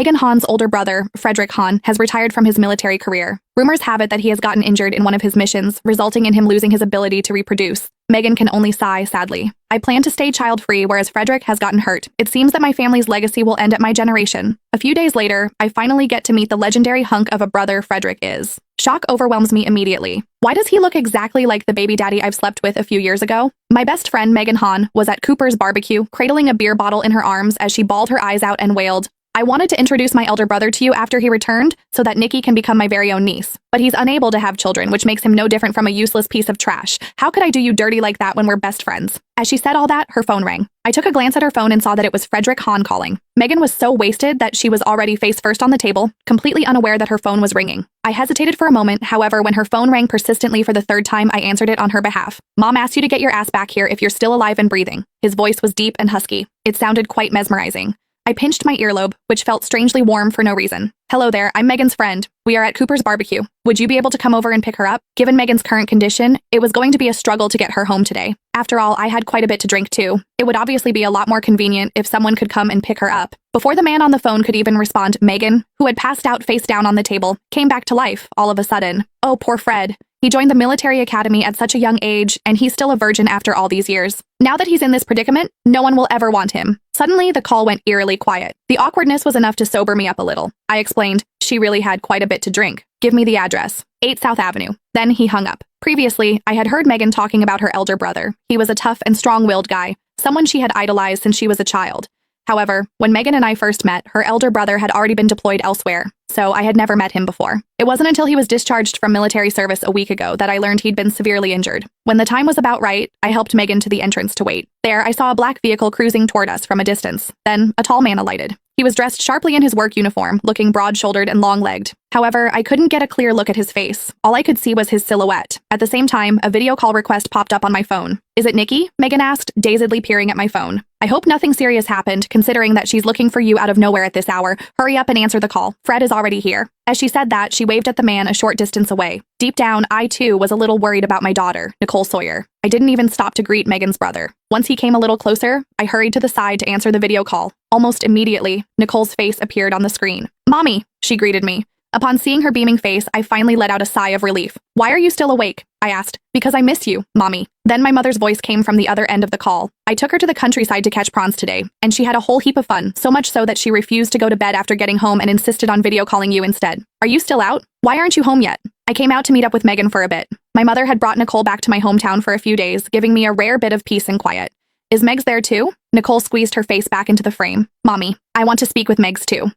Megan Hahn's older brother, Frederick Hahn, has retired from his military career. Rumors have it that he has gotten injured in one of his missions, resulting in him losing his ability to reproduce. Megan can only sigh sadly. I plan to stay child-free, whereas Frederick has gotten hurt. It seems that my family's legacy will end at my generation. A few days later, I finally get to meet the legendary hunk of a brother Frederick is. Shock overwhelms me immediately. Why does he look exactly like the baby daddy I've slept with a few years ago? My best friend Megan Hahn was at Cooper's barbecue, cradling a beer bottle in her arms as she bawled her eyes out and wailed, "I wanted to introduce my elder brother to you after he returned so that Nikki can become my very own niece. But he's unable to have children, which makes him no different from a useless piece of trash. How could I do you dirty like that when we're best friends?" As she said all that, her phone rang. I took a glance at her phone and saw that it was Frederick Hahn calling. Megan was so wasted that she was already face first on the table, completely unaware that her phone was ringing. I hesitated for a moment, however, when her phone rang persistently for the third time, I answered it on her behalf. "Mom asked you to get your ass back here if you're still alive and breathing." His voice was deep and husky. It sounded quite mesmerizing. I pinched my earlobe, which felt strangely warm for no reason. "Hello there, I'm Megan's friend. We are at Cooper's barbecue. Would you be able to come over and pick her up?" Given Megan's current condition, it was going to be a struggle to get her home today. After all, I had quite a bit to drink too. It would obviously be a lot more convenient if someone could come and pick her up. Before the man on the phone could even respond, Megan, who had passed out face down on the table, came back to life all of a sudden. Oh, poor Fred. He joined the military academy at such a young age, and he's still a virgin after all these years. Now that he's in this predicament, no one will ever want him. Suddenly, the call went eerily quiet. The awkwardness was enough to sober me up a little. I explained, she really had quite a bit to drink. "Give me the address. 8 South Avenue. Then he hung up. Previously, I had heard Megan talking about her elder brother. He was a tough and strong-willed guy, someone she had idolized since she was a child. However, when Megan and I first met, her elder brother had already been deployed elsewhere, so I had never met him before. It wasn't until he was discharged from military service a week ago that I learned he'd been severely injured. When the time was about right, I helped Megan to the entrance to wait. There, I saw a black vehicle cruising toward us from a distance. Then, a tall man alighted. He was dressed sharply in his work uniform, looking broad-shouldered and long-legged. However, I couldn't get a clear look at his face. All I could see was his silhouette. At the same time, a video call request popped up on my phone. "Is it Nikki?" Megan asked, dazedly peering at my phone. "I hope nothing serious happened, considering that she's looking for you out of nowhere at this hour. Hurry up and answer the call. Fred is already here." As she said that, she waved at the man a short distance away. Deep down, I too was a little worried about my daughter, Nicole Sawyer. I didn't even stop to greet Megan's brother. Once he came a little closer, I hurried to the side to answer the video call. Almost immediately, Nicole's face appeared on the screen. "Mommy," she greeted me. Upon seeing her beaming face, I finally let out a sigh of relief. "Why are you still awake?" I asked. "Because I miss you, Mommy." Then my mother's voice came from the other end of the call. "I took her to the countryside to catch prawns today, and she had a whole heap of fun, so much so that she refused to go to bed after getting home and insisted on video calling you instead. Are you still out? Why aren't you home yet?" I came out to meet up with Megan for a bit. My mother had brought Nicole back to my hometown for a few days, giving me a rare bit of peace and quiet. "Is Megs there too?" Nicole squeezed her face back into the frame. "Mommy, I want to speak with Megs too."